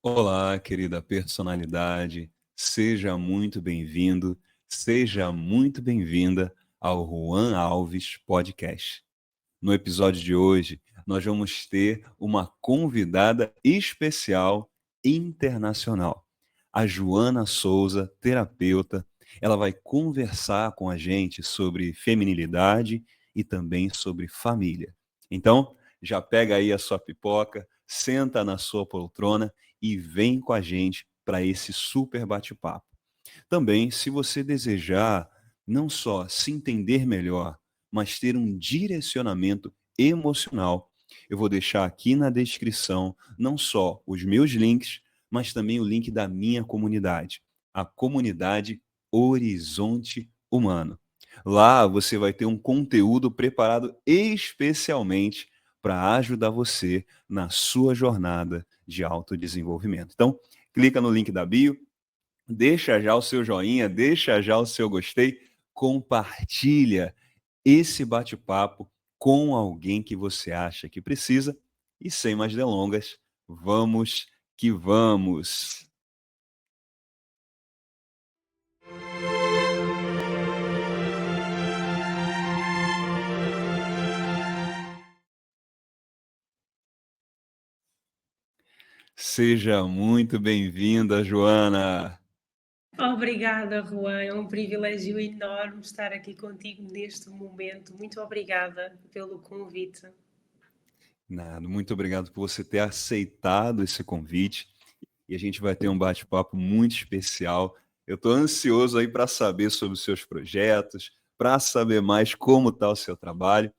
Olá, querida personalidade, seja muito bem-vindo, seja muito bem-vinda ao Juan Alves Podcast. No episódio de hoje, nós vamos ter uma convidada especial internacional, a Joana Souza, terapeuta. Ela vai conversar com a gente sobre feminilidade e também sobre família. Então, já pega aí a sua pipoca, senta na sua poltrona e vem com a gente para esse super bate-papo. Também, se você desejar não só se entender melhor, mas ter um direcionamento emocional, eu vou deixar aqui na descrição não só os meus links, mas também o link da minha comunidade, a comunidade Horizonte Humano. Lá você vai ter um conteúdo preparado especialmente para ajudar você na sua jornada de autodesenvolvimento. Então, clica no link da bio, deixa já o seu joinha, deixa já o seu gostei, compartilha esse bate-papo com alguém que você acha que precisa. E sem mais delongas, vamos que vamos. Seja muito bem-vinda, Joana. Obrigada, Juan. É um privilégio enorme estar aqui contigo neste momento. Muito obrigada pelo convite. Nada, muito obrigado por você ter aceitado esse convite. E a gente vai ter um bate-papo muito especial. Eu estou ansioso aí para saber sobre os seus projetos, para saber mais como está o seu trabalho.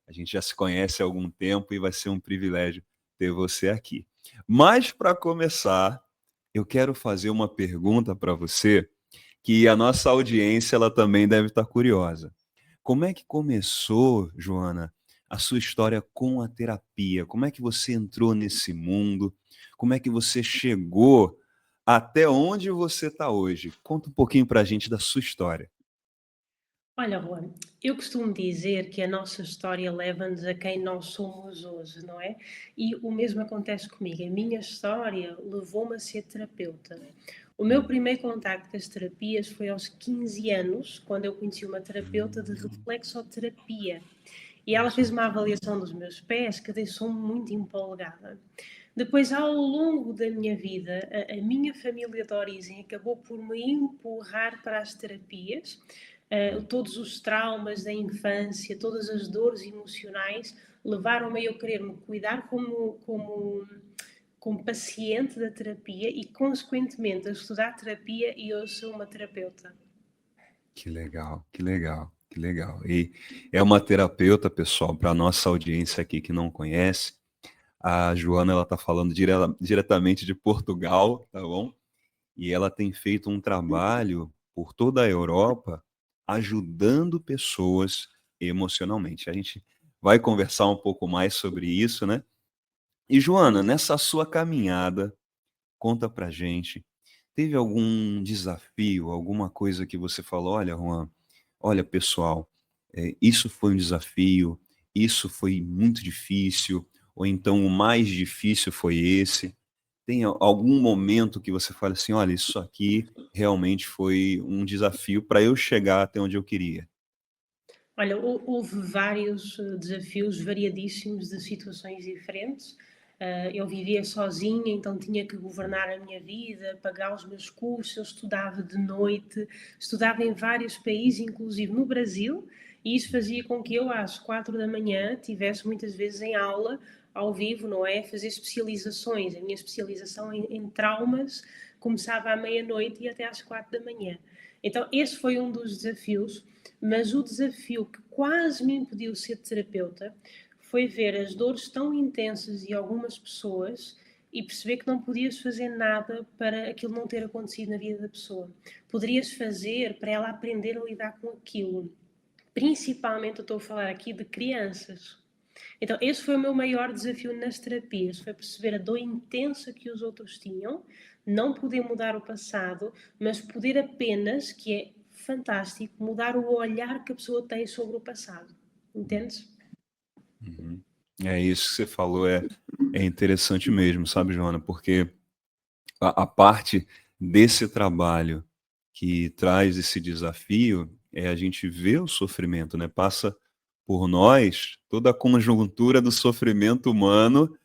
A gente já se conhece há algum tempo e vai ser um privilégio ter você aqui. Mas para começar, eu quero fazer uma pergunta para você que a nossa audiência ela também deve estar curiosa. Como é que começou, Joana, a sua história com a terapia? Como é que você entrou nesse mundo? Como é que você chegou até onde você está hoje? Conta um pouquinho para a gente da sua história. Olha, Juan, eu costumo dizer que a nossa história leva-nos a quem nós somos hoje, não é? E o mesmo acontece comigo. A minha história levou-me a ser terapeuta. O meu Hum. primeiro contacto com as terapias foi aos 15 anos, quando eu conheci uma terapeuta de Hum. reflexoterapia. E Olha ela fez só. uma avaliação dos meus pés que deixou-me muito empolgada. Depois, ao longo da minha vida, a minha família de origem acabou por me empurrar para as terapias. Todos os traumas da infância, todas as dores emocionais levaram-me a eu querer me cuidar como paciente da terapia e, consequentemente, a estudar terapia, e hoje sou uma terapeuta. Que legal, que legal, que legal. E é uma terapeuta, pessoal, para a nossa audiência aqui que não conhece. A Joana ela está falando diretamente de Portugal, tá bom? E ela tem feito um trabalho por toda a Europa ajudando pessoas emocionalmente. A gente vai conversar um pouco mais sobre isso, né? E Joana, nessa sua caminhada, conta pra gente, teve algum desafio, alguma coisa que você falou, olha, Juan, olha, pessoal, isso foi um desafio, isso foi muito difícil, ou então o mais difícil foi esse? Tem algum momento que você fala assim, olha, isso aqui realmente foi um desafio para eu chegar até onde eu queria? Olha, houve vários desafios variadíssimos de situações diferentes. Eu vivia sozinha, então tinha que governar a minha vida, pagar os meus cursos, eu estudava de noite, estudava em vários países, inclusive no Brasil, e isso fazia com que eu, às 4 da manhã, tivesse muitas vezes em aula, ao vivo, não é? Fazer especializações. A minha especialização em traumas começava à meia-noite e até às 4 da manhã. Então, esse foi um dos desafios, mas o desafio que quase me impediu de ser terapeuta foi ver as dores tão intensas de algumas pessoas e perceber que não podias fazer nada para aquilo não ter acontecido na vida da pessoa. Poderias fazer para ela aprender a lidar com aquilo. Principalmente eu estou a falar aqui de crianças. Então, esse foi o meu maior desafio nas terapias, foi perceber a dor intensa que os outros tinham, não poder mudar o passado, mas poder apenas, que é fantástico, mudar o olhar que a pessoa tem sobre o passado. Entendes? Uhum. É isso que você falou, é interessante mesmo, sabe, Joana? Porque a parte desse trabalho que traz esse desafio é a gente ver o sofrimento, né? Passa por nós toda a conjuntura do sofrimento humano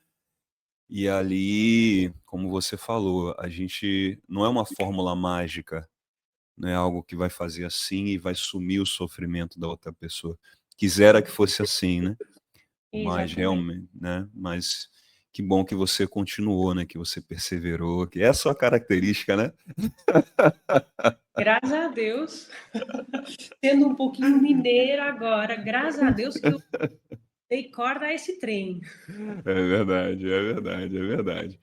e ali, como você falou, a gente não é uma fórmula mágica, não é algo que vai fazer assim e vai sumir o sofrimento da outra pessoa. Quisera que fosse assim, né? Mas Exatamente. realmente, né? Mas que bom que você continuou, né? Que você perseverou, que é a sua característica, né? Graças a Deus, sendo um pouquinho mineira agora, graças a Deus que eu dei corda a esse trem. É verdade, é verdade, é verdade.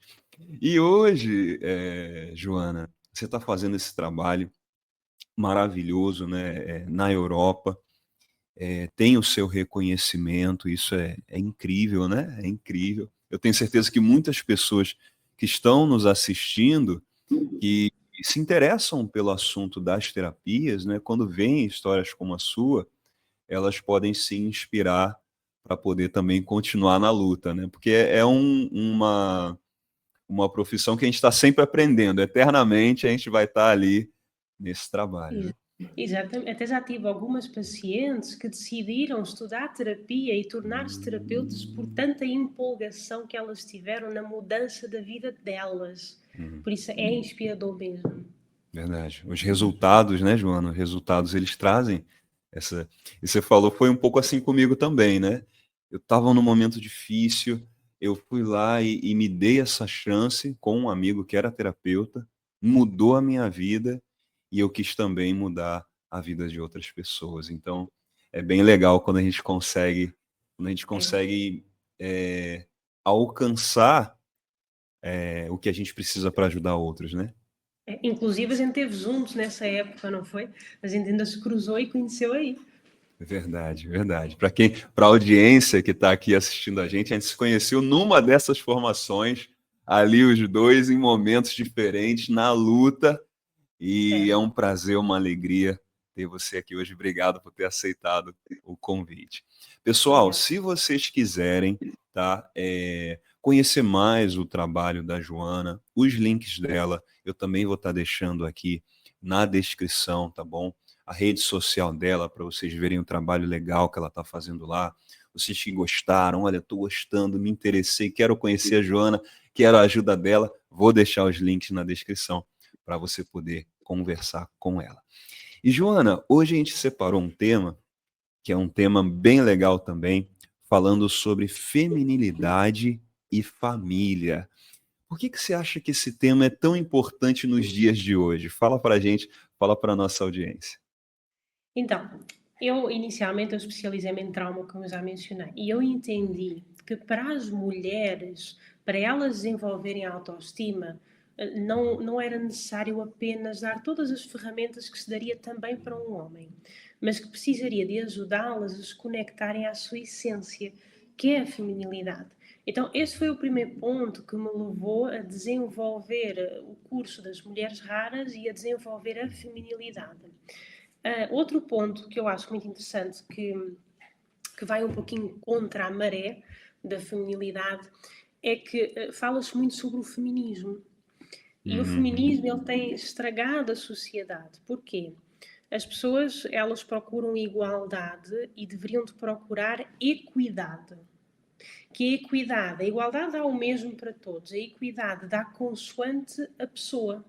E hoje, Joana, você está fazendo esse trabalho maravilhoso, né? Na Europa, tem o seu reconhecimento, isso é incrível, né? É incrível. Eu tenho certeza que muitas pessoas que estão nos assistindo que se interessam pelo assunto das terapias, né? Quando veem histórias como a sua, elas podem se inspirar para poder também continuar na luta, né? Porque uma profissão que a gente está sempre aprendendo, eternamente a gente vai estar ali nesse trabalho, né? Exatamente. Até já tive algumas pacientes que decidiram estudar terapia e tornar-se terapeutas por tanta empolgação que elas tiveram na mudança da vida delas. Uhum. Por isso é inspirador mesmo. Verdade. Os resultados, né, Joana? Os resultados eles trazem essa. E você falou, foi um pouco assim comigo também, né? Eu estava num momento difícil, eu fui lá e me dei essa chance com um amigo que era terapeuta, mudou a minha vida e eu quis também mudar a vida de outras pessoas. Então, é bem legal quando a gente É. consegue alcançar o que a gente precisa para ajudar outros, né? Inclusive a gente esteve juntos nessa época, não foi? A gente ainda se cruzou e conheceu aí. Verdade, verdade. Para a audiência que está aqui assistindo a gente se conheceu numa dessas formações, ali os dois em momentos diferentes, na luta, e É, é um prazer, uma alegria ter você aqui hoje. Obrigado por ter aceitado o convite. Pessoal, obrigada. se vocês quiserem, tá, conhecer mais o trabalho da Joana, os links dela, eu também vou estar deixando aqui na descrição, tá bom? A rede social dela, para vocês verem o trabalho legal que ela está fazendo lá. Vocês que gostaram, olha, estou gostando, me interessei, quero conhecer a Joana, quero a ajuda dela, vou deixar os links na descrição para você poder conversar com ela. E Joana, hoje a gente separou um tema, que é um tema bem legal também, falando sobre feminilidade e família. Por que você acha que esse tema é tão importante nos dias de hoje? Fala para a gente, fala para a nossa audiência. Então, eu inicialmente eu especializei-me em trauma, como eu já mencionei, e eu entendi que para as mulheres, para elas desenvolverem a autoestima, não era necessário apenas dar todas as ferramentas que se daria também para um homem, mas que precisaria de ajudá-las a se conectarem à sua essência, que é a feminilidade. Então, esse foi o primeiro ponto que me levou a desenvolver o curso das mulheres raras e a desenvolver a feminilidade. Outro ponto que eu acho muito interessante, que vai um pouquinho contra a maré da feminilidade, é que fala-se muito sobre o feminismo. E o Uhum, feminismo ele tem estragado a sociedade. Porquê? As pessoas elas procuram igualdade e deveriam de procurar equidade. Que a equidade, a igualdade dá o mesmo para todos, a equidade dá consoante a pessoa.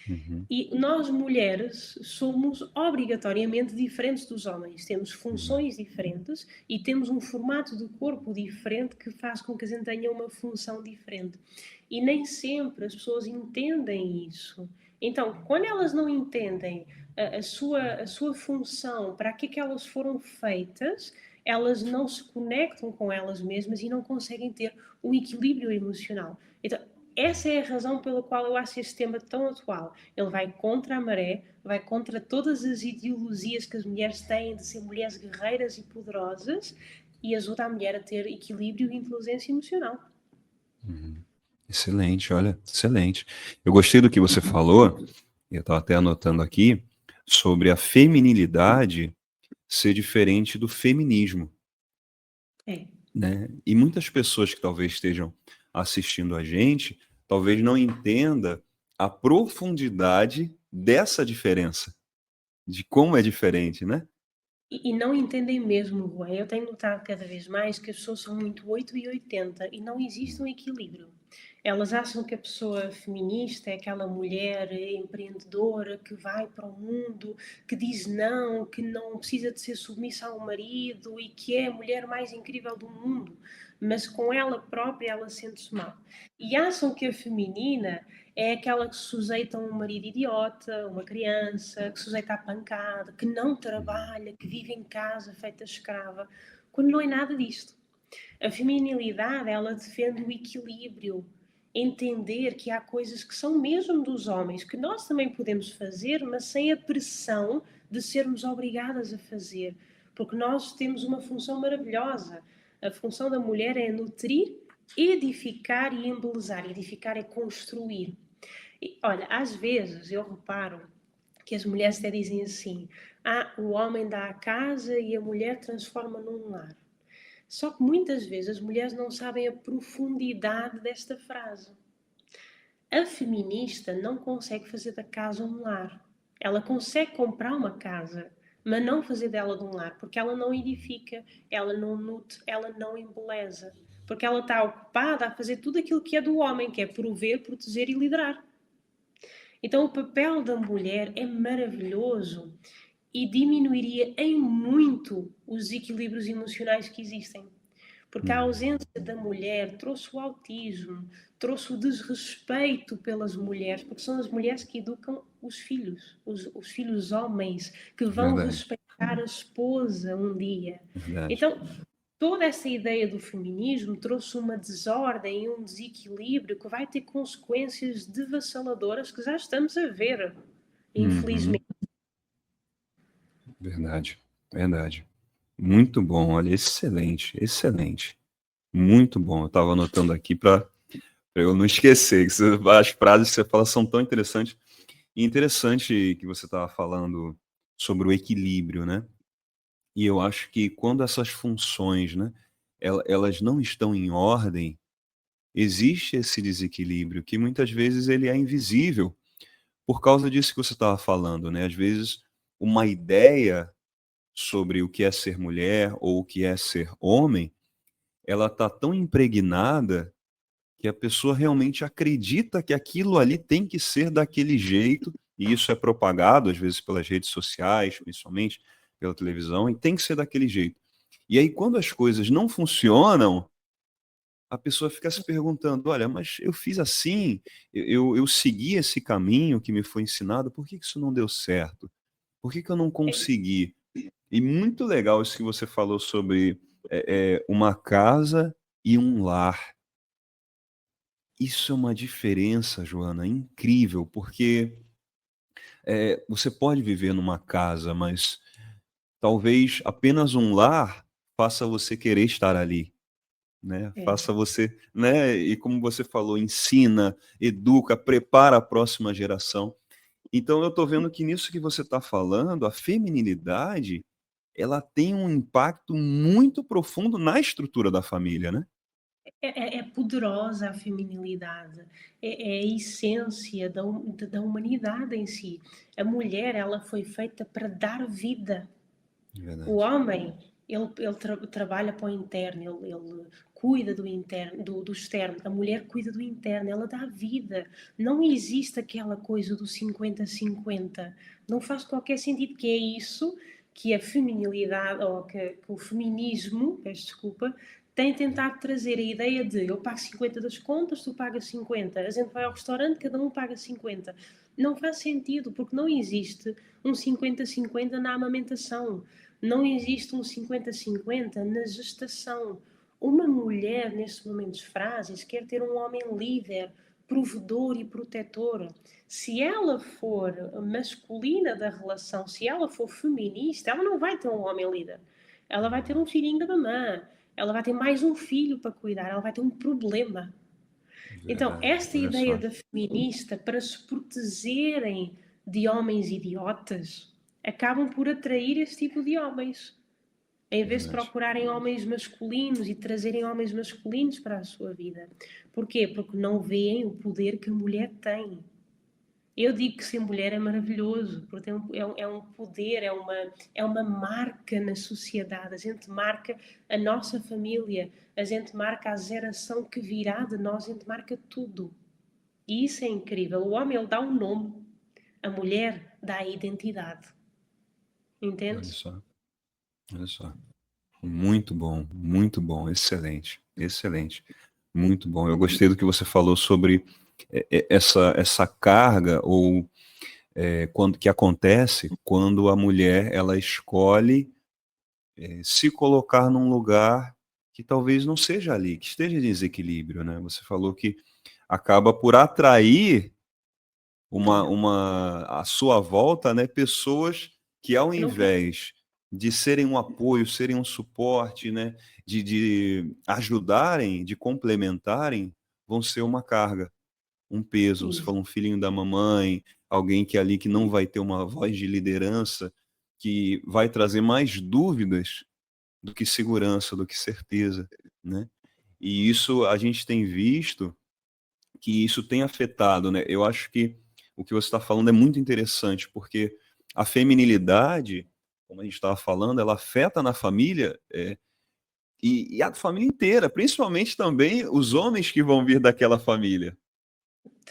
uhum, E nós, mulheres, somos obrigatoriamente diferentes dos homens. Temos uhum, funções diferentes e temos um formato de corpo diferente que faz com que a gente tenha uma função diferente. E nem sempre as pessoas entendem isso. Então, quando elas não entendem a sua função, para que elas foram feitas, elas não se conectam com elas mesmas e não conseguem ter um equilíbrio emocional. Então, essa é a razão pela qual eu acho este tema tão atual. Ele vai contra a maré, vai contra todas as ideologias que as mulheres têm de ser mulheres guerreiras e poderosas e ajuda a mulher a ter equilíbrio e inteligência emocional. uhum. Excelente, olha, excelente. Eu gostei do que você falou, eu estava até anotando aqui, sobre a feminilidade ser diferente do feminismo, É, né? E muitas pessoas que talvez estejam assistindo a gente, talvez não entenda a profundidade dessa diferença, de como é diferente, né? E não entendem mesmo, Juan. Eu tenho notado cada vez mais que as pessoas são muito 8 e 80 e não existe um equilíbrio. Elas acham que a pessoa feminista é aquela mulher empreendedora que vai para o mundo, que diz não, que não precisa de ser submissa ao marido e que é a mulher mais incrível do mundo, mas com ela própria ela sente-se mal. E acham que a feminina é aquela que se sujeita a um marido idiota, uma criança, que se sujeita à pancada, que não trabalha, que vive em casa feita escrava, quando não é nada disto. A feminilidade, ela defende o equilíbrio, entender que há coisas que são mesmo dos homens, que nós também podemos fazer, mas sem a pressão de sermos obrigadas a fazer, porque nós temos uma função maravilhosa. A função da mulher é nutrir, edificar e embelezar. Edificar é construir. E, olha, às vezes eu reparo que as mulheres até dizem assim: o homem dá a casa e a mulher transforma num lar. Só que muitas vezes as mulheres não sabem a profundidade desta frase. A feminista não consegue fazer da casa um lar. Ela consegue comprar uma casa, mas não fazer dela de um lar, porque ela não edifica, ela não nutre, ela não embeleza. Porque ela está ocupada a fazer tudo aquilo que é do homem, que é prover, proteger e liderar. Então, o papel da mulher é maravilhoso e diminuiria em muito os desequilíbrios emocionais que existem. Porque a ausência da mulher trouxe o autismo, trouxe o desrespeito pelas mulheres, porque são as mulheres que educam os filhos, os filhos homens, que vão Verdade, respeitar a esposa um dia. verdade. Então, toda essa ideia do feminismo trouxe uma desordem e um desequilíbrio que vai ter consequências devassaladoras que já estamos a ver, Uhum, infelizmente. verdade, verdade. Muito bom, olha, excelente, excelente. Muito bom. Eu estava anotando aqui para eu não esquecer, que as frases que você fala são tão interessantes. E interessante que você estava falando sobre o equilíbrio, né? E eu acho que quando essas funções, né, elas não estão em ordem, existe esse desequilíbrio que muitas vezes ele é invisível por causa disso que você estava falando, né? Às vezes uma ideia sobre o que é ser mulher ou o que é ser homem, ela está tão impregnada que a pessoa realmente acredita que aquilo ali tem que ser daquele jeito, e isso é propagado, às vezes, pelas redes sociais, principalmente pela televisão, e tem que ser daquele jeito. E aí, quando as coisas não funcionam, a pessoa fica se perguntando: olha, mas eu fiz assim, eu segui esse caminho que me foi ensinado, por que que isso não deu certo? Por que que eu não consegui? E muito legal isso que você falou sobre uma casa e um lar. Isso é uma diferença, Joana, incrível, porque você pode viver numa casa, mas talvez apenas um lar faça você querer estar ali, né? É, Faça você, né? E como você falou, ensina, educa, prepara a próxima geração. Então eu estou vendo que nisso que você está falando, a feminilidade, ela tem um impacto muito profundo na estrutura da família, né? é poderosa a feminilidade, é a essência da humanidade em si. A mulher, ela foi feita para dar vida. O Verdade. homem, ele trabalha para o interno, ele cuida do interno, do externo. A mulher cuida do interno, ela dá vida. Não existe aquela coisa do 50-50. Não faz qualquer sentido, que é isso que a feminilidade, ou que o feminismo, peço desculpa, tem tentado trazer a ideia de eu pago 50 das contas, tu pagas 50. A gente vai ao restaurante, cada um paga 50. Não faz sentido, porque não existe um 50-50 na amamentação. Não existe um 50-50 na gestação. Uma mulher, nestes momentos frágeis, quer ter um homem líder, provedor e protetor. Se ela for masculina da relação, se ela for feminista, ela não vai ter um homem líder. Ela vai ter um filhinho da mamã. Ela vai ter mais um filho para cuidar. Ela vai ter um problema. Então, Verdade. esta Olha ideia só. da feminista para se protegerem de homens idiotas acabam por atrair esse tipo de homens. Em vez de Verdade. procurarem homens masculinos e trazerem homens masculinos para a sua vida. Porquê? Porque não veem o poder que a mulher tem. Eu digo que ser mulher é maravilhoso, porque é um poder, é uma marca na sociedade. A gente marca a nossa família, a gente marca a geração que virá de nós, a gente marca tudo. E isso é incrível. O homem, ele dá um nome, a mulher dá a identidade. Olha Entende? só, olha só. Muito bom, excelente, excelente, muito bom. Eu gostei do que você falou sobre essa carga ou quando que acontece quando a mulher ela escolhe se colocar num lugar que talvez não seja ali, que esteja em desequilíbrio, né? Você falou que acaba por atrair Yeah. à sua volta, né, pessoas que ao Que não quer. invés de serem um apoio, serem um suporte, né, de ajudarem, de complementarem, vão ser uma carga, um peso. Você Isso. falou um filhinho da mamãe, alguém que ali que não vai ter uma voz de liderança, que vai trazer mais dúvidas do que segurança, do que certeza, né? E isso a gente tem visto que isso tem afetado, né? Eu acho que o que você está falando é muito interessante, porque a feminilidade, como a gente estava falando, ela afeta na família e a família inteira, principalmente também os homens que vão vir daquela família,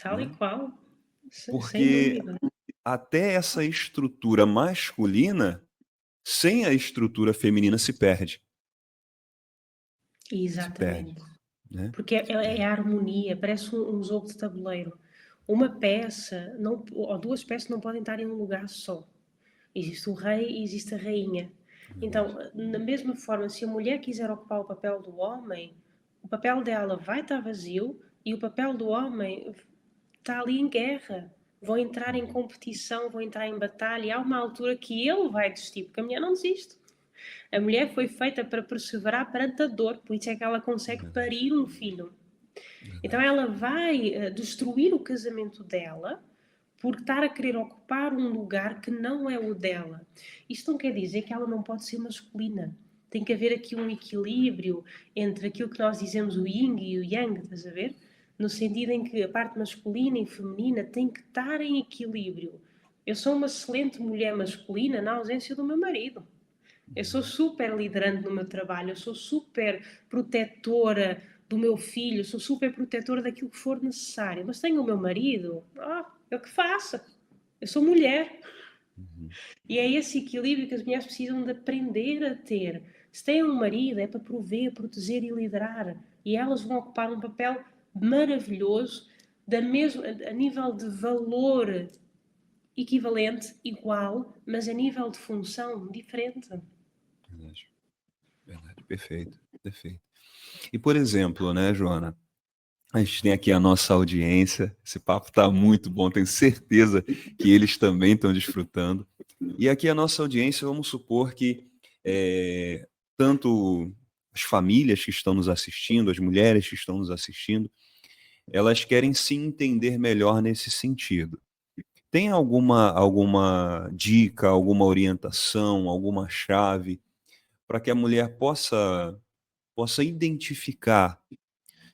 Tal e né? qual. Sem Porque dúvida. até essa estrutura masculina, sem a estrutura feminina, se perde, Exatamente. né? Porque é a harmonia, parece um jogo de tabuleiro. Uma peça, não, ou duas peças não podem estar em um lugar só. Existe o rei e existe a rainha. Então, da mesma forma, se a mulher quiser ocupar o papel do homem, o papel dela vai estar vazio e o papel do homem está ali em guerra. Vão entrar em competição, vão entrar em batalha. E há uma altura que ele vai desistir, porque a mulher não desiste. A mulher foi feita para perseverar perante a dor, por isso é que ela consegue Verdade, parir um filho. Então verdade. ela vai destruir o casamento dela por estar a querer ocupar um lugar que não é o dela. Isto não quer dizer que ela não pode ser masculina. Tem que haver aqui um equilíbrio entre aquilo que nós dizemos o yin e o yang, estás a ver? No sentido em que a parte masculina e feminina tem que estar em equilíbrio. Eu sou uma excelente mulher masculina na ausência do meu marido. Eu sou super liderante no meu trabalho, eu sou super protetora do meu filho, eu sou super protetora daquilo que for necessário. Mas tenho o meu marido, é o que faça. Eu sou mulher. Uhum. E é esse equilíbrio que as mulheres precisam de aprender a ter. Se têm um marido, é para prover, proteger e liderar. E elas vão ocupar um papel maravilhoso, a nível de valor equivalente, igual, mas a nível de função diferente. Verdade, verdade. Perfeito, perfeito. E, por exemplo, né, Joana, a gente tem aqui a nossa audiência, esse papo está muito bom, tenho certeza que eles também estão desfrutando. E aqui a nossa audiência, vamos supor que tanto as famílias que estão nos assistindo, as mulheres que estão nos assistindo, elas querem se entender melhor nesse sentido. Tem alguma dica, alguma orientação, alguma chave para que a mulher possa identificar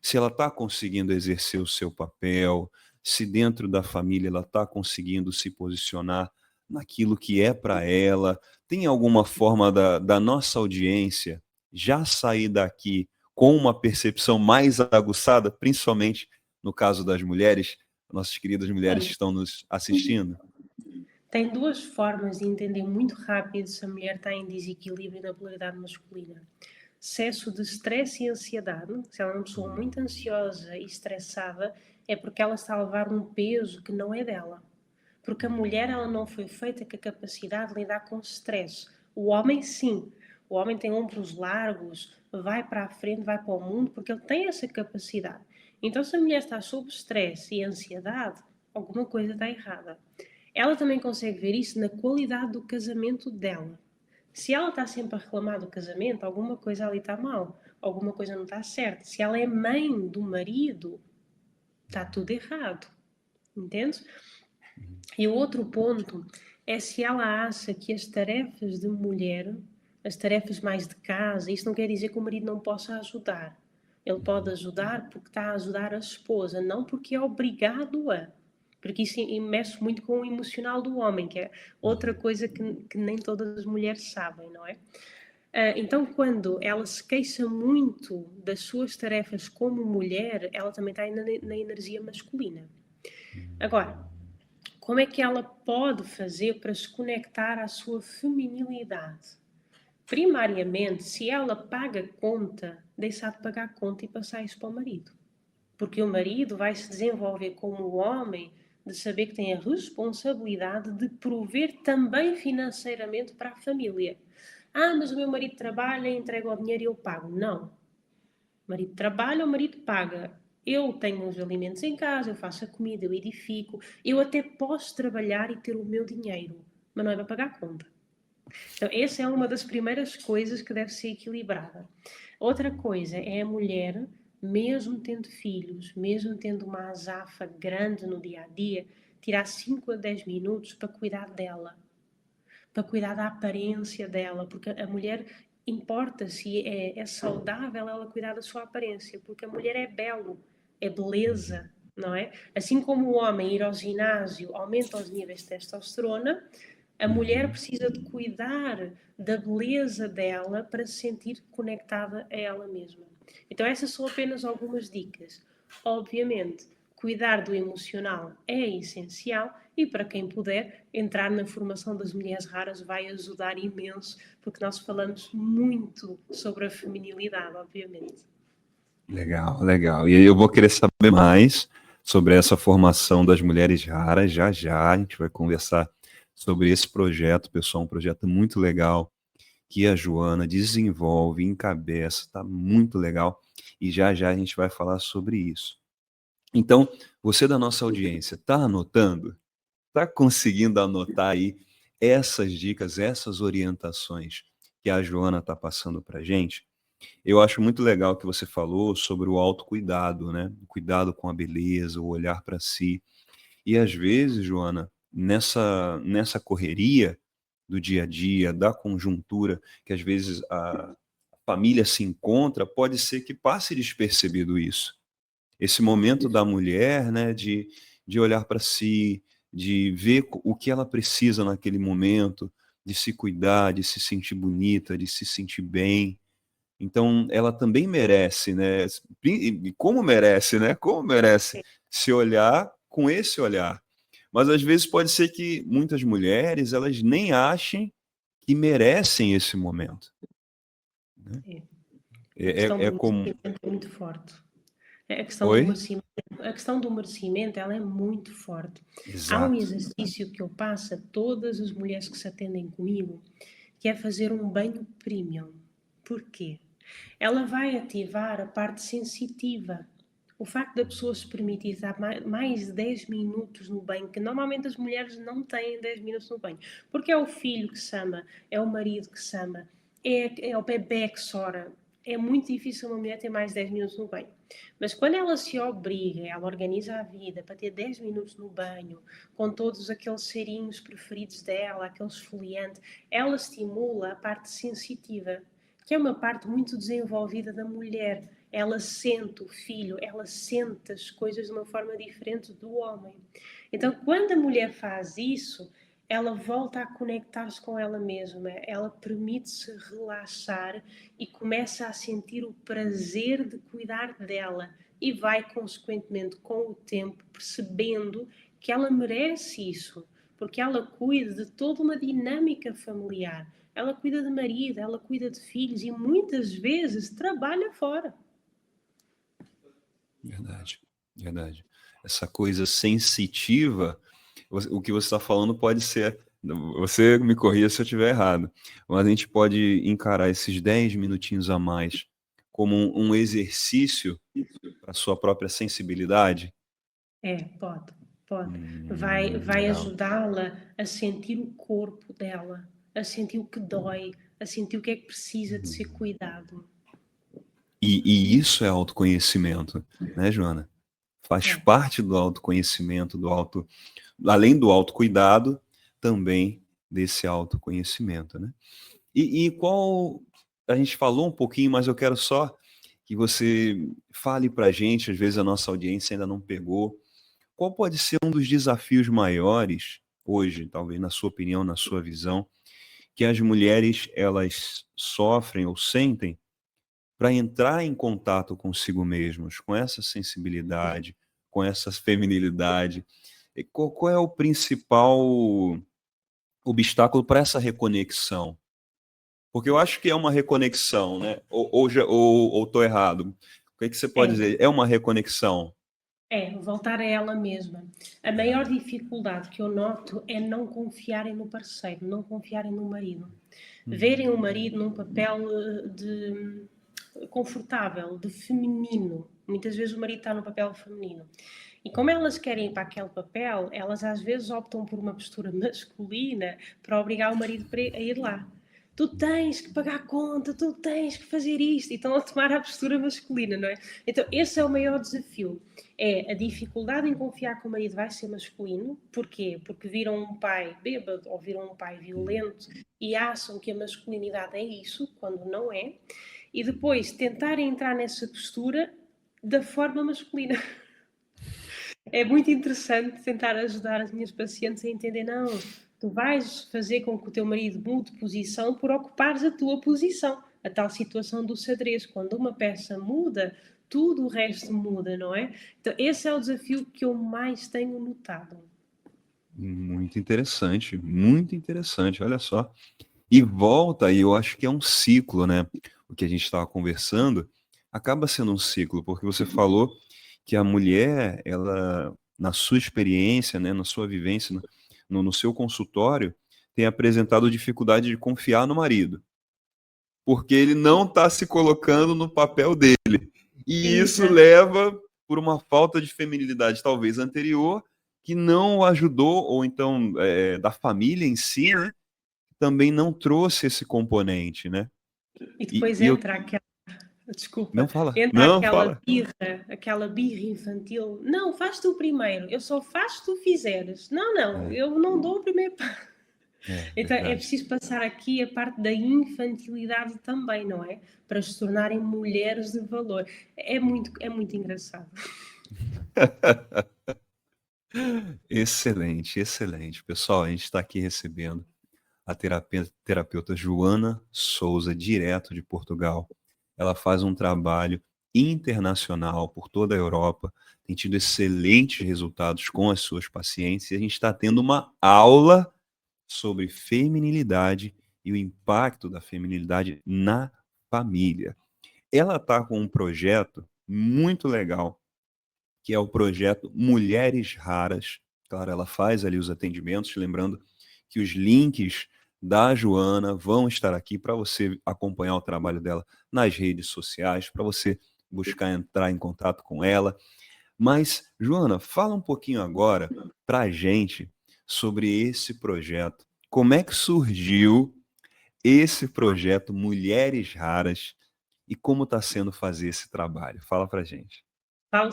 se ela está conseguindo exercer o seu papel, se dentro da família ela está conseguindo se posicionar naquilo que é para ela, tem alguma forma da nossa audiência já sair daqui com uma percepção mais aguçada, principalmente no caso das mulheres, nossas queridas mulheres que Olha, estão nos assistindo? tem duas formas de entender muito rápido se a mulher está em desequilíbrio na polaridade masculina. Excesso de stress e ansiedade. Se ela é uma pessoa muito ansiosa e estressada, é porque ela está a levar um peso que não é dela. Porque a mulher, ela não foi feita com a capacidade de lidar com o stress. O homem, sim. O homem tem ombros largos, vai para a frente, vai para o mundo, porque ele tem essa capacidade. Então, se a mulher está sob stress e ansiedade, alguma coisa está errada. Ela também consegue ver isso na qualidade do casamento dela. Se ela está sempre a reclamar do casamento, alguma coisa ali está mal, alguma coisa não está certa. Se ela é mãe do marido, está tudo errado. Entende? E o outro ponto é se ela acha que as tarefas de mulher, as tarefas mais de casa, isso não quer dizer que o marido não possa ajudar. Ele pode ajudar porque está a ajudar a esposa, não porque é obrigado a. porque isso mexe muito com o emocional do homem, que é outra coisa que nem todas as mulheres sabem, não é? Então, quando ela se queixa muito das suas tarefas como mulher, ela também está na energia masculina. Agora, como é que ela pode fazer para se conectar à sua feminilidade? Primariamente, se ela paga conta, deixar de pagar conta e passar isso para o marido. Porque o marido vai se desenvolver como o homem de saber que tem a responsabilidade de prover também financeiramente para a família. Ah, mas o meu marido trabalha, entrega o dinheiro e eu pago. Não. O marido trabalha, o marido paga. Eu tenho os alimentos em casa, eu faço a comida, eu edifico. Eu até posso trabalhar e ter o meu dinheiro, mas não é para pagar a conta. Então, essa é uma das primeiras coisas que deve ser equilibrada. Outra coisa é a mulher, mesmo tendo filhos, mesmo tendo uma azafa grande no dia a dia, tirar 5 a 10 minutos para cuidar dela, para cuidar da aparência dela, porque a mulher importa se é saudável ela cuidar da sua aparência, porque a mulher é belo, é beleza, não é? Assim como o homem ir ao ginásio aumenta os níveis de testosterona, a mulher precisa de cuidar da beleza dela para se sentir conectada a ela mesma. Então essas são apenas algumas dicas. Obviamente, cuidar do emocional é essencial e para quem puder, entrar na formação das mulheres raras vai ajudar imenso, porque nós falamos muito sobre a feminilidade, obviamente. Legal, legal. E aí eu vou querer saber mais sobre essa formação das mulheres raras. Já já a gente vai conversar sobre esse projeto, pessoal, um projeto muito legal que a Joana desenvolve, encabeça, tá muito legal. E já já a gente vai falar sobre isso. Então, você da nossa audiência, tá anotando? Tá conseguindo anotar aí essas dicas, essas orientações que a Joana tá passando pra gente? Eu acho muito legal que você falou sobre o autocuidado, né? O cuidado com a beleza, o olhar para si. E às vezes, Joana, nessa correria do dia a dia, da conjuntura, que às vezes a família se encontra, pode ser que passe despercebido isso. Esse momento da mulher, né, de olhar para si, de ver o que ela precisa naquele momento, de se cuidar, de se sentir bonita, de se sentir bem. Então, ela também merece, né? E como merece, né? Como merece se olhar com esse olhar. Mas às vezes pode ser que muitas mulheres elas nem achem que merecem esse momento, né? É. A questão É do como. merecimento é muito forte. A questão do Oi? merecimento, a questão do merecimento, ela é muito forte. Há um Exato. exercício que eu passo a todas as mulheres que se atendem comigo, que é fazer um banho premium. Porquê? Ela vai ativar a parte sensitiva. O facto da pessoa se permitir estar mais de 10 minutos no banho, que normalmente as mulheres não têm 10 minutos no banho, porque é o filho que se ama, é o marido que se ama, é o bebê que chora. É muito difícil uma mulher ter mais de 10 minutos no banho. Mas quando ela se obriga, ela organiza a vida para ter 10 minutos no banho, com todos aqueles cheirinhos preferidos dela, aquele esfoliante, ela estimula a parte sensitiva, que é uma parte muito desenvolvida da mulher. Ela sente o filho, ela sente as coisas de uma forma diferente do homem. Então, quando a mulher faz isso, ela volta a conectar-se com ela mesma, ela permite-se relaxar e começa a sentir o prazer de cuidar dela e vai, consequentemente, com o tempo, percebendo que ela merece isso, porque ela cuida de toda uma dinâmica familiar. Ela cuida de marido, ela cuida de filhos e muitas vezes trabalha fora. Verdade, verdade. Essa coisa sensitiva, o que você está falando pode ser. Você me corrija se eu estiver errado, mas a gente pode encarar esses 10 minutinhos a mais como um exercício para a sua própria sensibilidade. Pode, pode. Vai Legal. ajudá-la a sentir o corpo dela, a sentir o que dói, a sentir o que é que precisa de ser cuidado. E isso é autoconhecimento, né, Joana? Faz É. parte do autoconhecimento, além do autocuidado, também desse autoconhecimento, né? E qual, a gente falou um pouquinho, mas eu quero só que você fale para a gente, às vezes a nossa audiência ainda não pegou, qual pode ser um dos desafios maiores hoje, talvez na sua opinião, na sua visão, que as mulheres elas sofrem ou sentem para entrar em contato consigo mesmas, com essa sensibilidade, com essa feminilidade? E qual é o principal obstáculo para essa reconexão? Porque eu acho que é uma reconexão, né? Ou tô errado? O que você pode É, dizer? É uma reconexão? voltar a ela mesma. A maior dificuldade que eu noto é não confiarem no parceiro, não confiarem no marido. Verem o marido num papel de confortável, de feminino. Muitas vezes o marido está no papel feminino. E como elas querem ir para aquele papel, elas às vezes optam por uma postura masculina para obrigar o marido a ir lá. Tu tens que pagar a conta, tu tens que fazer isto. E estão a tomar a postura masculina, não é? Então, esse é o maior desafio. É a dificuldade em confiar que o marido vai ser masculino. Porquê? Porque viram um pai bêbado ou viram um pai violento e acham que a masculinidade é isso, quando não é. E depois tentarem entrar nessa postura da forma masculina. É muito interessante tentar ajudar as minhas pacientes a entender, não, tu vais fazer com que o teu marido mude de posição por ocupares a tua posição. A tal situação do xadrez, quando uma peça muda, tudo o resto muda, não é? Então, esse é o desafio que eu mais tenho notado. Muito interessante, olha só. E volta, e eu acho que é um ciclo, né? O que a gente estava conversando acaba sendo um ciclo, porque você falou que a mulher, ela, na sua experiência, né, na sua vivência, no seu consultório, tem apresentado dificuldade de confiar no marido, porque ele não está se colocando no papel dele. E isso Exato. leva por uma falta de feminilidade, talvez anterior, que não o ajudou, ou então da família em si, né? Também não trouxe esse componente, né? E E, depois e eu entra desculpa, não fala, entra não fala. aquela birra infantil. Não, faz tu primeiro, eu só faço se tu fizeres. Não, não, É, eu não dou o primeiro passo. Então é verdade. preciso passar aqui a parte da infantilidade também, não é? Para se tornarem mulheres de valor. É muito engraçado. Excelente, excelente. Pessoal, a gente está aqui recebendo a terapeuta Joana Souza, direto de Portugal. Ela faz um trabalho internacional por toda a Europa, tem tido excelentes resultados com as suas pacientes, e a gente está tendo uma aula sobre feminilidade e o impacto da feminilidade na família. Ela está com um projeto muito legal, que é o projeto Mulheres Raras. Claro, ela faz ali os atendimentos, lembrando que os links da Joana vão estar aqui para você acompanhar o trabalho dela nas redes sociais, para você buscar entrar em contato com ela. Mas, Joana, fala um pouquinho agora para a gente sobre esse projeto. Como é que surgiu esse projeto Mulheres Raras e como está sendo fazer esse trabalho? Fala para a gente. Falo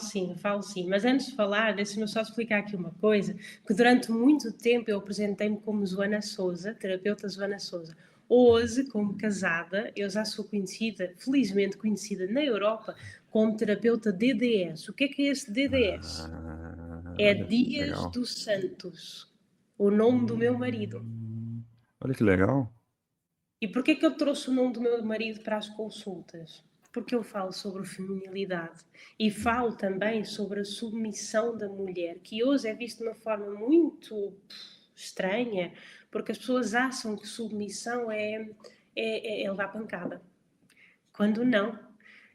sim. Mas antes de falar, deixa-me só explicar aqui uma coisa, que durante muito tempo eu apresentei-me como Joana Souza, terapeuta Joana Souza. Hoje, como casada, eu já sou conhecida, felizmente conhecida na Europa, como terapeuta DDS. O que é este DDS? É Olha que Dias legal. dos Santos, o nome do meu marido. Olha que legal. E porquê que eu trouxe o nome do meu marido para as consultas? Porque eu falo sobre feminilidade e falo também sobre a submissão da mulher, que hoje é vista de uma forma muito estranha, porque as pessoas acham que submissão é levar pancada. Quando não,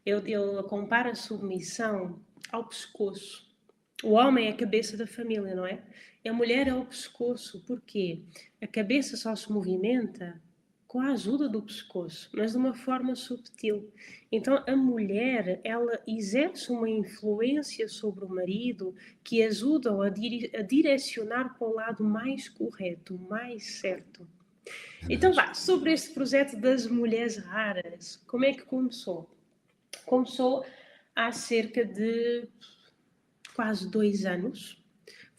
eu comparo a submissão ao pescoço. O homem é a cabeça da família, não é? E a mulher é o pescoço. Porquê? A cabeça só se movimenta com a ajuda do pescoço, mas de uma forma subtil. Então a mulher, ela exerce uma influência sobre o marido que ajuda-o a direcionar para o lado mais correto, mais certo. Então Verdade. vá, sobre este projeto das mulheres raras, como é que começou? Começou há cerca de quase 2 anos.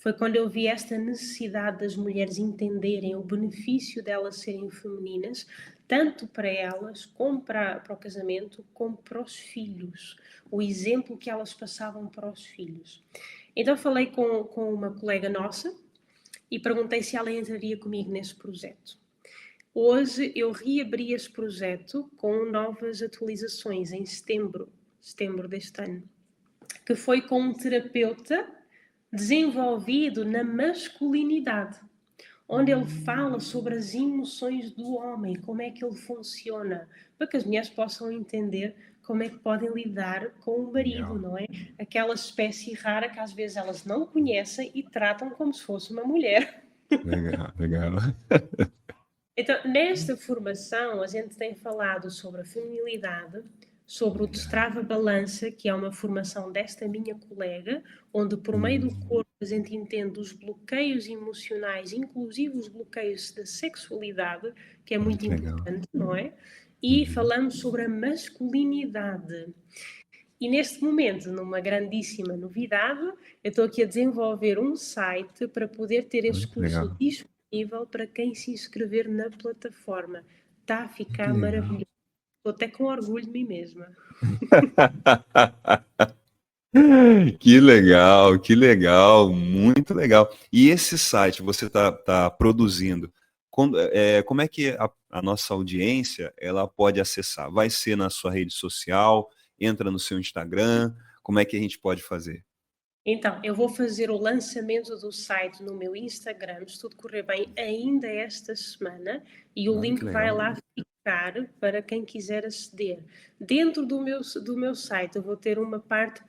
Foi quando eu vi esta necessidade das mulheres entenderem o benefício delas serem femininas, tanto para elas, como para o casamento, como para os filhos. O exemplo que elas passavam para os filhos. Então falei com uma colega nossa e perguntei se ela entraria comigo nesse projeto. Hoje eu reabri esse projeto com novas atualizações em setembro deste ano, que foi com um terapeuta desenvolvido na masculinidade, onde ele fala sobre as emoções do homem, como é que ele funciona, para que as mulheres possam entender como é que podem lidar com o marido, Legal. não é? Aquela espécie rara que às vezes elas não conhecem e tratam como se fosse uma mulher. Legal, legal. Então, nesta formação, a gente tem falado sobre a feminilidade, sobre o Destrava Balança, que é uma formação desta minha colega, onde por meio do corpo a gente entende os bloqueios emocionais, inclusive os bloqueios da sexualidade, que é muito Legal. importante, não é? E falamos sobre a masculinidade. E neste momento, numa grandíssima novidade, eu estou aqui a desenvolver um site para poder ter esse curso Legal. disponível para quem se inscrever na plataforma. Está a Que ficar legal. maravilhoso. Estou até com orgulho de mim mesma. Que legal, que legal, muito legal. E esse site você está produzindo, como é que a nossa audiência ela pode acessar? Vai ser na sua rede social? Entra no seu Instagram? Como é que a gente pode fazer? Então, eu vou fazer o lançamento do site no meu Instagram, se tudo correr bem, ainda esta semana, e o Ah, link que vai legal. lá ficar para quem quiser aceder. Dentro do meu site, eu vou ter uma parte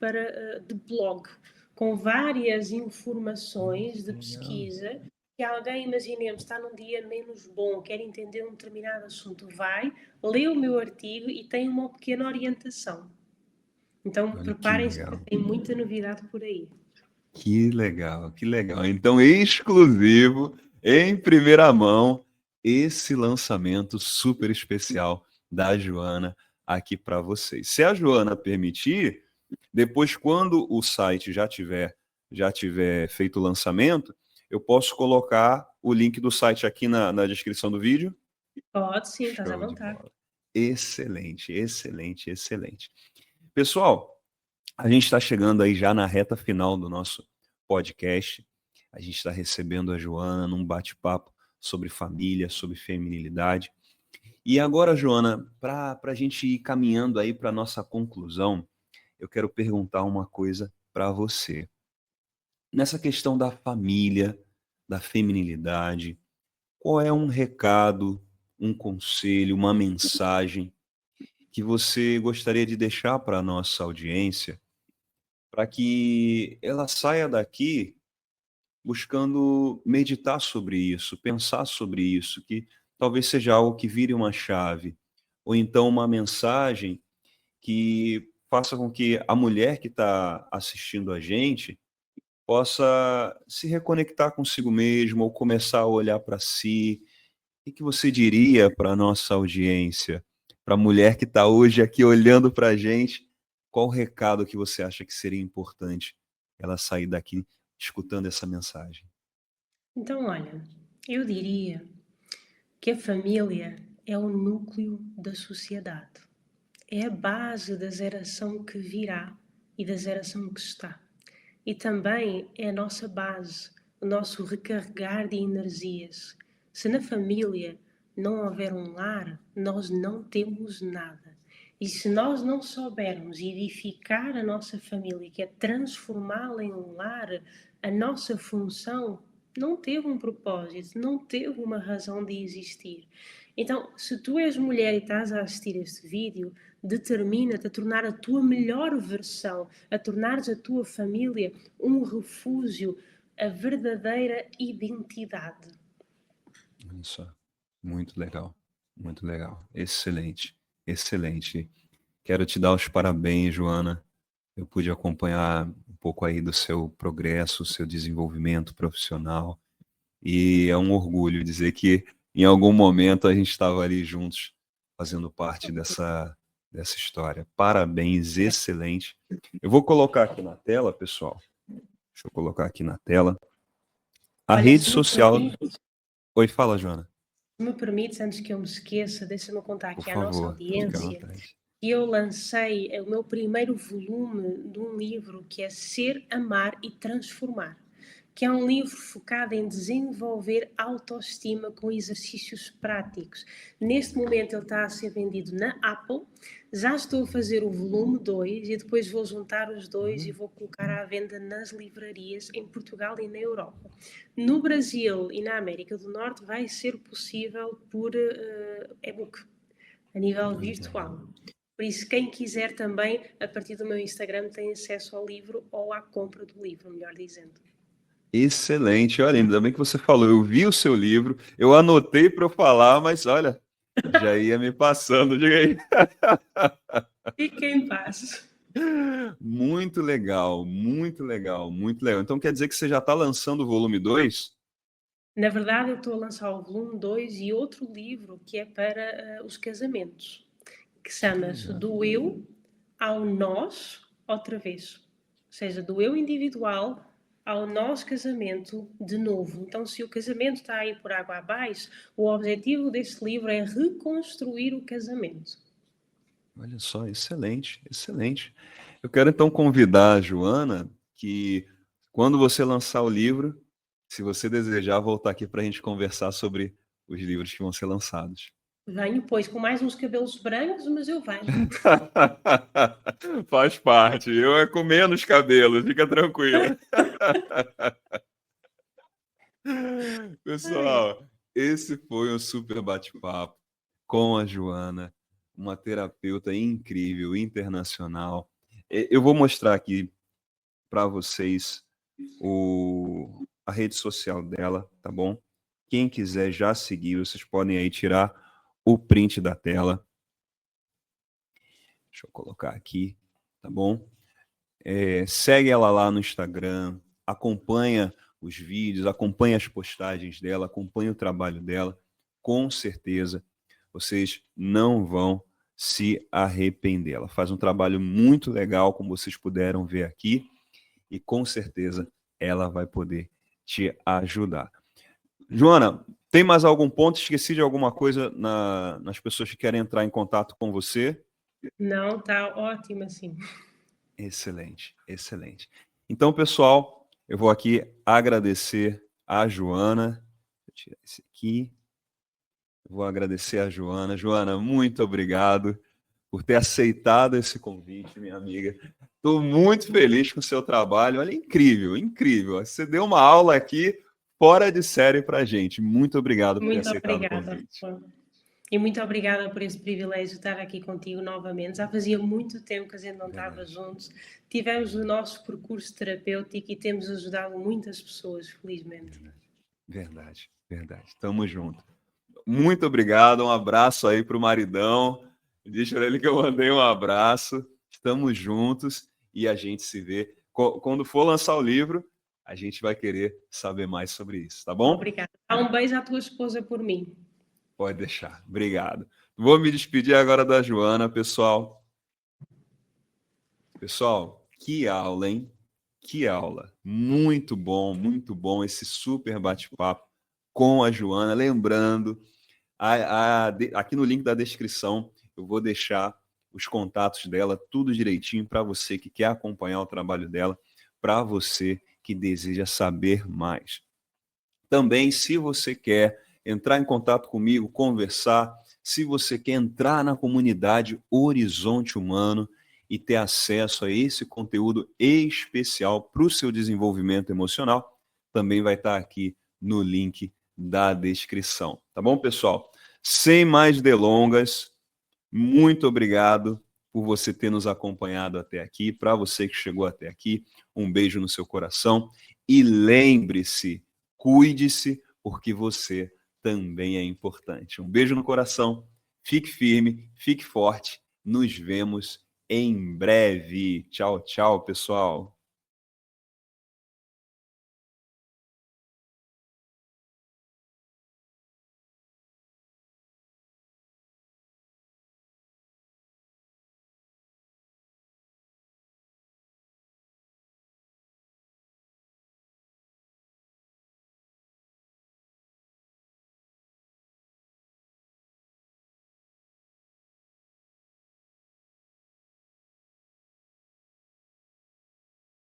de blog, com várias informações de Legal. pesquisa, que alguém, imaginemos, está num dia menos bom, quer entender um determinado assunto, vai, lê o meu artigo e tem uma pequena orientação. Então, Olha que preparem-se, legal. porque tem muita novidade por aí. Que legal, que legal. Então, exclusivo, em primeira mão, esse lançamento super especial da Joana aqui para vocês. Se a Joana permitir, depois, quando o site já tiver feito o lançamento, eu posso colocar o link do site aqui na descrição do vídeo. Pode sim, estás à Show de vontade. bola. Excelente, excelente, excelente. Pessoal, a gente está chegando aí já na reta final do nosso podcast. A gente está recebendo a Joana num bate-papo sobre família, sobre feminilidade. E agora, Joana, para a gente ir caminhando aí para a nossa conclusão, eu quero perguntar uma coisa para você. Nessa questão da família, da feminilidade, qual é um recado, um conselho, uma mensagem que você gostaria de deixar para a nossa audiência, para que ela saia daqui buscando meditar sobre isso, pensar sobre isso, que talvez seja algo que vire uma chave, ou então uma mensagem que faça com que a mulher que está assistindo a gente possa se reconectar consigo mesma ou começar a olhar para si. O que você diria para a nossa audiência, para a mulher que está hoje aqui olhando para a gente? Qual o recado que você acha que seria importante ela sair daqui escutando essa mensagem? Então, olha, eu diria que a família é o núcleo da sociedade. É a base da geração que virá e da geração que está. E também é a nossa base, o nosso recarregar de energias. Se na família não houver um lar, nós não temos nada. E se nós não soubermos edificar a nossa família, que é transformá-la em um lar, a nossa função não teve um propósito, não teve uma razão de existir. Então, se tu és mulher e estás a assistir este vídeo, determina-te a tornar a tua melhor versão, a tornares a tua família um refúgio, a verdadeira identidade. Isso, muito legal, muito legal. Excelente, excelente. Quero te dar os parabéns, Joana. Eu pude acompanhar um pouco aí do seu progresso, seu desenvolvimento profissional. E é um orgulho dizer que em algum momento a gente estava ali juntos, fazendo parte dessa história. Parabéns, excelente. Eu vou colocar aqui na tela, pessoal. Deixa eu colocar aqui na tela. A Olha, rede social. Oi, fala, Joana. se me permites, antes que eu me esqueça, deixa-me contar Por aqui à nossa favor, fique à audiência vontade. e eu lancei o meu primeiro volume de um livro que é Ser, Amar e Transformar, que é um livro focado em desenvolver autoestima com exercícios práticos. Neste momento ele está a ser vendido na Apple, já estou a fazer o volume 2 e depois vou juntar os dois e vou colocar à venda nas livrarias em Portugal e na Europa. No Brasil e na América do Norte vai ser possível por e-book, a nível virtual. Por isso, quem quiser também, a partir do meu Instagram, tem acesso ao livro ou à compra do livro, melhor dizendo. Excelente. Olha, ainda bem que você falou. Eu vi o seu livro, eu anotei para eu falar, mas olha, já ia me passando. Diga aí. Fique em paz. Muito legal, muito legal, muito legal. Então quer dizer que você já está lançando o volume 2? Na verdade, eu estou a lançar o volume 2 e outro livro que é para os casamentos, que chama-se Do Eu ao Nós outra vez. Ou seja, do eu individual ao nosso casamento de novo. Então, se o casamento está aí por água abaixo, o objetivo deste livro é reconstruir o casamento. Olha só, excelente, excelente. Eu quero então convidar a Joana que, quando você lançar o livro, se você desejar, voltar aqui para a gente conversar sobre os livros que vão ser lançados. Venho, pois, com mais uns cabelos brancos, mas eu venho. Faz parte. Eu é com menos cabelo, fica tranquila. Pessoal, esse foi um super bate-papo com a Joana, uma terapeuta incrível, internacional. Eu vou mostrar aqui para vocês a rede social dela, tá bom? Quem quiser já seguir, vocês podem aí tirar o print da tela. Deixa eu colocar aqui, tá bom? Segue ela lá no Instagram, acompanha os vídeos, acompanha as postagens dela, acompanha o trabalho dela. Com certeza, vocês não vão se arrepender. Ela faz um trabalho muito legal, como vocês puderam ver aqui, e com certeza ela vai poder te ajudar. Joana, tem mais algum ponto? Esqueci de alguma coisa nas pessoas que querem entrar em contato com você? Não, está ótimo assim. Excelente, excelente. Então, pessoal, eu vou aqui agradecer a Joana. Vou tirar esse aqui. Vou agradecer a Joana. Joana, muito obrigado por ter aceitado esse convite, minha amiga. Estou muito feliz com o seu trabalho. Olha, incrível, incrível. Você deu uma aula aqui fora de série para a gente. Muito obrigado por ter Muito aceitado o obrigada. convite. E muito obrigada por esse privilégio de estar aqui contigo novamente. Já fazia muito tempo que a gente não estava juntos. Tivemos o nosso percurso terapêutico e temos ajudado muitas pessoas, felizmente. Verdade, verdade. Tamo junto. Muito obrigado. Um abraço aí para o maridão. Diz para ele que eu mandei um abraço. Estamos juntos e a gente se vê. Quando for lançar o livro, a gente vai querer saber mais sobre isso, tá bom? Obrigada. Dá um beijo à tua esposa por mim. Pode deixar. Obrigado. Vou me despedir agora da Joana, pessoal. Pessoal, que aula, hein? Que aula. Muito bom esse super bate-papo com a Joana. Lembrando, aqui no link da descrição, eu vou deixar os contatos dela, tudo direitinho, para você que quer acompanhar o trabalho dela, para você que deseja saber mais. Também, se você quer entrar em contato comigo, conversar, se você quer entrar na comunidade Horizonte Humano e ter acesso a esse conteúdo especial para o seu desenvolvimento emocional, também vai estar aqui no link da descrição. Tá bom, pessoal? Sem mais delongas, muito obrigado por você ter nos acompanhado até aqui. Para você que chegou até aqui, um beijo no seu coração. E lembre-se, cuide-se, porque você também é importante. Um beijo no coração, fique firme, fique forte. Nos vemos em breve. Tchau, tchau, pessoal.